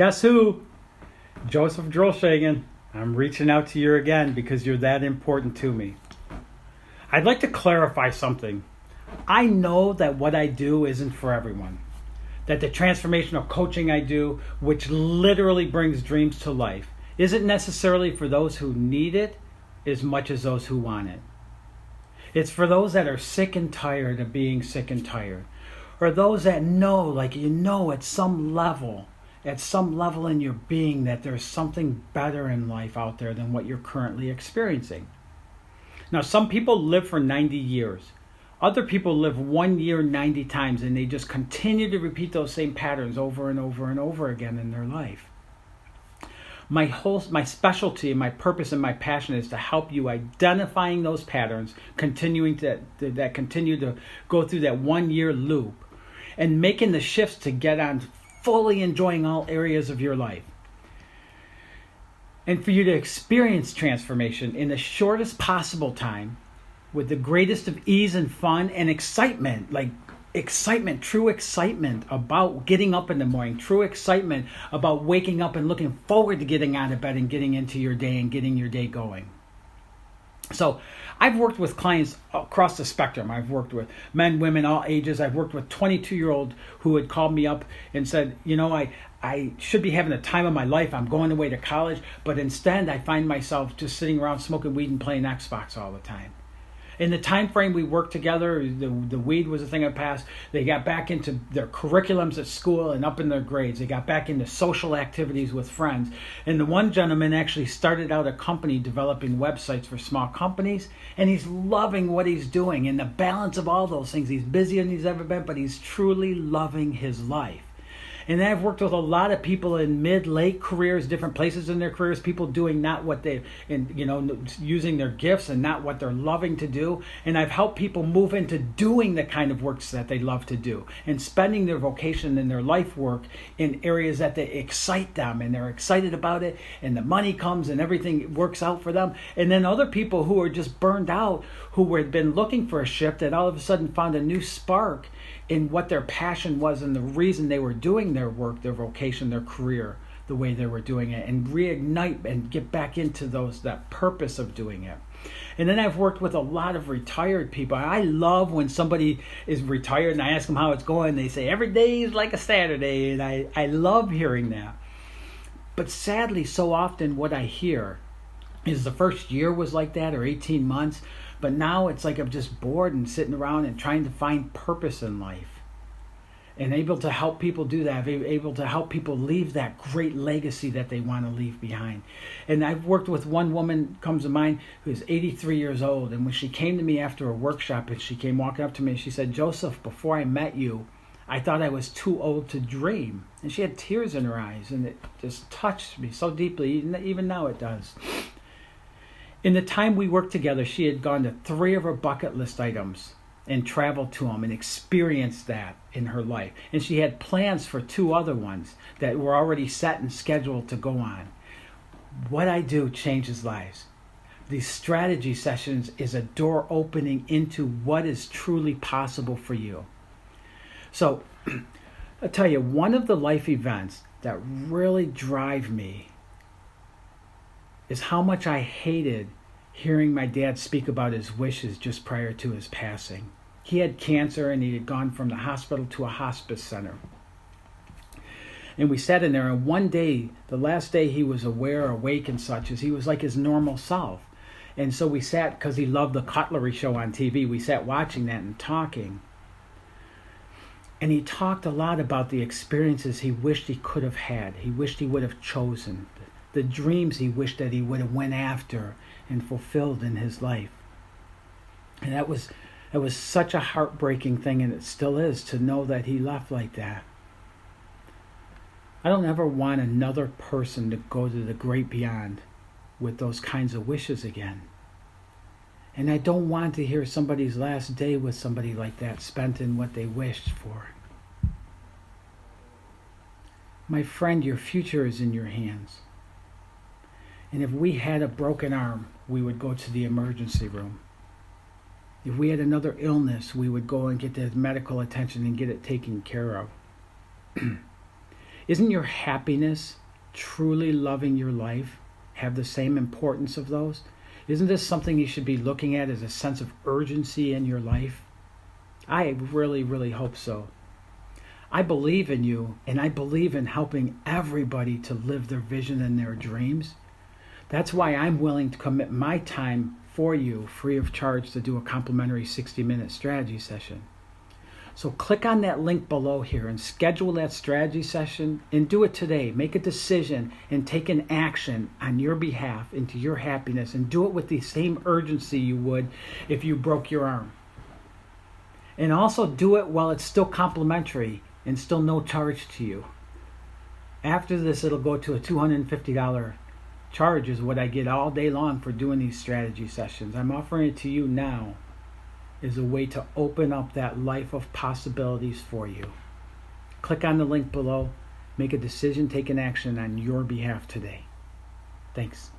Guess who? Joseph Drolshagen. I'm reaching out to you again because you're that important to me. I'd like to clarify something. I know that what I do isn't for everyone. That the transformational coaching I do, which literally brings dreams to life, isn't necessarily for those who need it as much as those who want it. It's for those that are sick and tired of being sick and tired. Or those that know, like you know at some level in your being that there's something better in life out there than what you're currently experiencing. Now, some people live for 90 years. Other people live 1 year 90 times, and they just continue to repeat those same patterns over and over and over again in their life. My specialty, my purpose, and my passion is to help you identifying those patterns, continuing that continue to go through that 1 year loop, and making the shifts to get on fully enjoying all areas of your life. And for you to experience transformation in the shortest possible time with the greatest of ease and fun and excitement, true excitement about getting up in the morning, true excitement about waking up and looking forward to getting out of bed and getting into your day and getting your day going. So I've worked with clients across the spectrum. I've worked with men, women, all ages. I've worked with 22-year-old who had called me up and said, I should be having the time of my life. I'm going away to college, but instead I find myself just sitting around smoking weed and playing Xbox all the time. In the time frame we worked together, the weed was a thing of the past. They got back into their curriculums at school and up in their grades. They got back into social activities with friends. And the one gentleman actually started out a company developing websites for small companies, and he's loving what he's doing. And the balance of all those things, he's busier than he's ever been, but he's truly loving his life. And I've worked with a lot of people in late careers, different places in their careers, people doing not what using their gifts and not what they're loving to do. And I've helped people move into doing the kind of works that they love to do and spending their vocation and their life work in areas that they excite them and they're excited about it and the money comes and everything works out for them. And then other people who are just burned out, who had been looking for a shift, that all of a sudden found a new spark in what their passion was and the reason they were doing their work, their vocation, their career, the way they were doing it, and reignite and get back into that purpose of doing it. And then I've worked with a lot of retired people. I love when somebody is retired and I ask them how it's going. They say, every day is like a Saturday, and I love hearing that. But sadly, so often what I hear is the first year was like that, or 18 months, but now it's like I'm just bored and sitting around and trying to find purpose in life. And able to help people do that, able to help people leave that great legacy that they want to leave behind. And I've worked with one woman, comes to mind, who's 83 years old. And when she came to me after a workshop, and she came walking up to me, and she said, Joseph, before I met you, I thought I was too old to dream. And she had tears in her eyes, and it just touched me so deeply. Even now it does. In the time we worked together, she had gone to 3 of her bucket list items and traveled to them and experienced that in her life. And she had plans for 2 other ones that were already set and scheduled to go on. What I do changes lives. These strategy sessions is a door opening into what is truly possible for you. So I'll tell you, one of the life events that really drive me is how much I hated hearing my dad speak about his wishes just prior to his passing. He had cancer, and he had gone from the hospital to a hospice center. And we sat in there, and one day, the last day he was awake and such, as he was like his normal self. And so we sat, because he loved the Cutlery show on TV, we sat watching that and talking. And he talked a lot about the experiences he wished he could have had. He wished he would have chosen. The dreams he wished that he would have went after and fulfilled in his life. And it was such a heartbreaking thing, and it still is, to know that he left like that. I don't ever want another person to go to the great beyond with those kinds of wishes again. And I don't want to hear somebody's last day with somebody like that spent in what they wished for. My friend, your future is in your hands. And if we had a broken arm, we would go to the emergency room. If we had another illness, we would go and get the medical attention and get it taken care of. Isn't your happiness, truly loving your life, have the same importance of those? Isn't this something you should be looking at as a sense of urgency in your life? I really, really hope so. I believe in you, and I believe in helping everybody to live their vision and their dreams. That's why I'm willing to commit my time for you, free of charge, to do a complimentary 60-minute strategy session. So click on that link below here and schedule that strategy session, and do it today. Make a decision and take an action on your behalf into your happiness, and do it with the same urgency you would if you broke your arm. And also do it while it's still complimentary and still no charge to you. After this, it'll go to a $250 charge, is what I get all day long for doing these strategy sessions. I'm offering it to you now as a way to open up that life of possibilities for you. Click on the link below. Make a decision, take an action on your behalf today. Thanks.